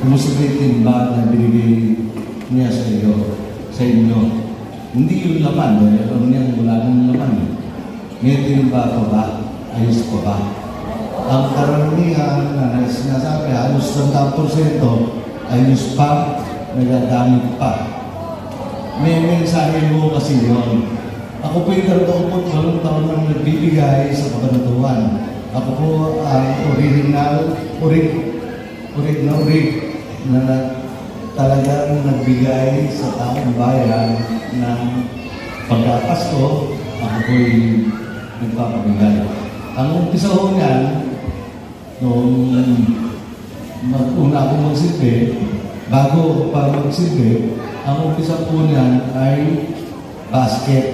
kumusta yung timba na binigay niya sa inyo. Hindi yung laman, dahil alam niya wala nang laman. May timba ko ba? Ayos ko ba? Ang karamihan na sinasabi, halos 100%, ayos pa, nagagamit pa. May mensahe mo kasi yun. Ako po yung 28 taon nang nagbibigay sa kabanatuan. Ako po ang original na talagang nagbigay sa taong bayan ng pagkapasko. Ako po yung nagpapabigay. Ang umpisa ko niyan, nung una akong magsilbi, bago pa magsilbi, ang umpisa po niyan ay basket.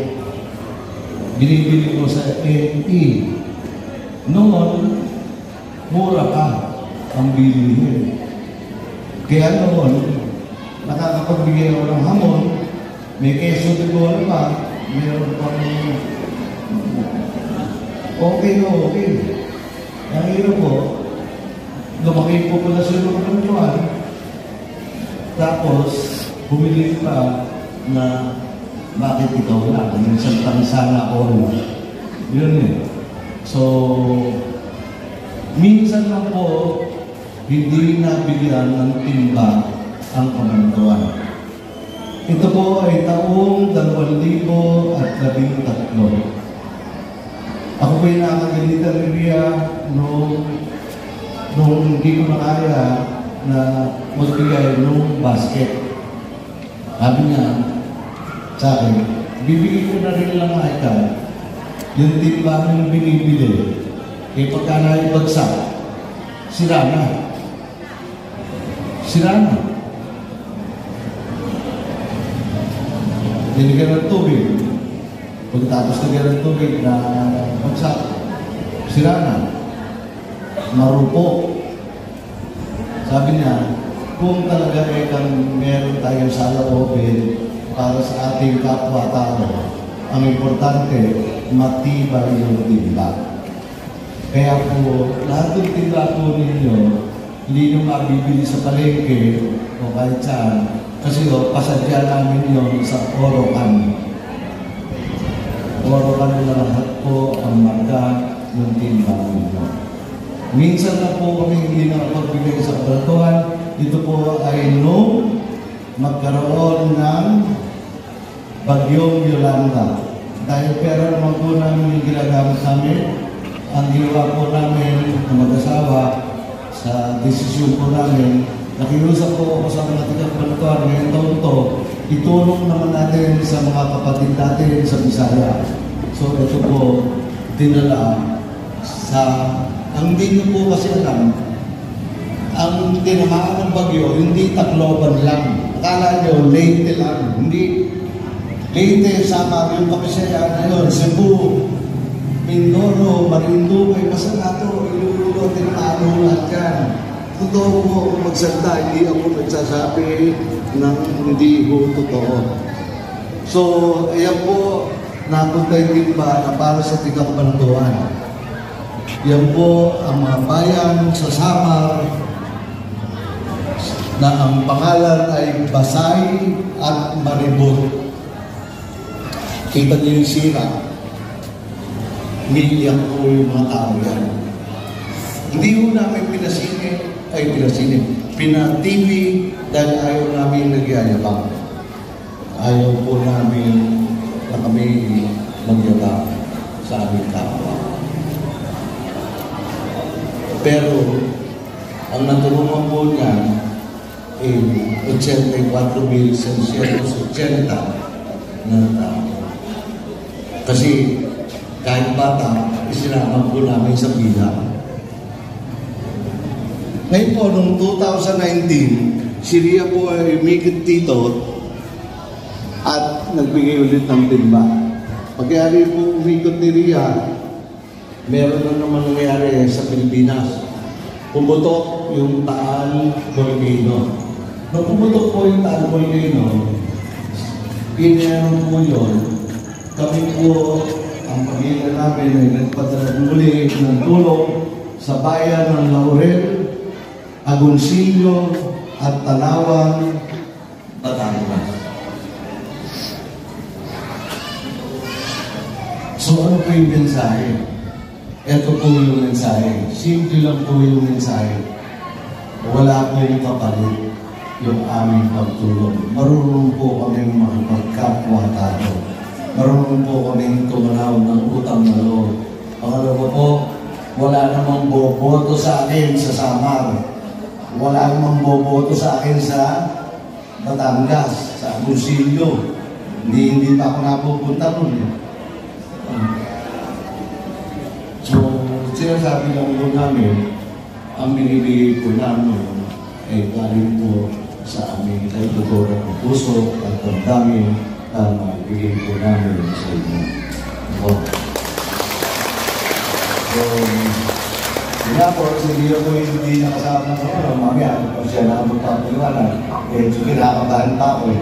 Binibili ko sa NE. Noon, mura pa ang bilihin. Kaya noon, nakakapagbigay ako ng hamon, may keso de bola pa, mayroon pa okay. Ang hiro po, lumaki po pala sa mga kabantuan. Tapos, bumili pa na bakit ikaw lang? Yung isang tansana all. Yun eh. So, minsan lang po, hindi nabigyan ng timba ang kabantuan. Ito po ay taong 2013. Ako po yung nakagalitan niya nung hindi ko na kaya na magbigay ng basket. Sabi niya sa akin, bibigyan ko na rin lang ika yung timba ng binibili. Eh pagka naibagsak, sira na. Binigyan ng tubig. Pagkatapos na ng tubig na bagsak, sira na. Marupok. Sabi niya, kung talaga meron tayong salawin para sa ating kapwa-tao, ang importante, matibay yung timba. Kaya po, lahat ng timba po ninyo, hindi nyo mabibili sa palengke o kahit saan. Kasi pasadya namin yun sa Orocan. Orocan na lahat po ang marka ng timba ninyo. Minsan na po kami hindi nakapagbigay sa kabantuan. Ito po ay nung magkaroon ng Bagyong Yolanda. Dahil pera naman po namin yung ginagamit namin, ang ginawa po namin ng mag-asawa sa desisyon po namin, nakiusap po ako sa mga taga-kabantuan ngayong taon to, itulong naman natin sa mga kapatid natin sa Bisaya. So ito po, dinala sa, ang hindi nyo po kasi alam, ang tinamaan ng bagyo, hindi Tacloban lang. Akala nyo, Leyte lang. Hindi. Leyte, sama yung Pakisaya na yun, Cebu, Mindoro, Marinduque, Masanato, Iloilo, tinamaan lahat yan. Totoo po ako magsalita, hindi ako nagsasabi ng hindi po totoo. So, ayan po, napunta yung timba na para sa tigakabantuan. Yan po ang mga bayan sa Samar na ang pangalan ay Basay at Maribor. Kita niyo yung sira. Milyan po yung mga tao yan. Hindi po namin pina-TV dahil ayaw namin nagyayabang. Ayaw po namin na kami magyabang sa aming kapwa. Pero, ang natulungan po niya ay 84,680 na tao. Kasi kahit bata, isinama po namin sa pila. Ngayon po, noong 2019, si Ria po ay umikit dito at nagbigay ulit ng timba. Pagkayari po umikot ni Ria, meron na naman nangyari sa Pilipinas. Pumutok yung Taal Volcano. Nung pumutok po yung Taal Volcano, pinayang po yun, kami po, ang pamilya namin ay nagpadala muli ng tulong sa bayan ng Laurel Agoncillo at Tanawan, Batangas. So ano po yung mensahe? Ito po yung mensahe. Simple lang po yung mensahe. Wala pong kapalit yung aming pagtulong. Marunong po kaming makipagkapwa-tao. Marunong po kaming tumanaw ng utang na loob. Pangalawa po, wala namang boboto sa akin sa Samar. Wala namang boboto sa akin sa Batangas, sa Agoncillo. Hindi pa ako napupunta nun. So, sinasabi lang po namin, ang binibigay po namin ay galing po sa aming kaibuturan ng puso at ang daming maibigay po namin sa inyo. So, kaya po, hindi ako hindi nakasama ko, mamaya, kung siya na magpapaliwanag, kinakabahan pa ako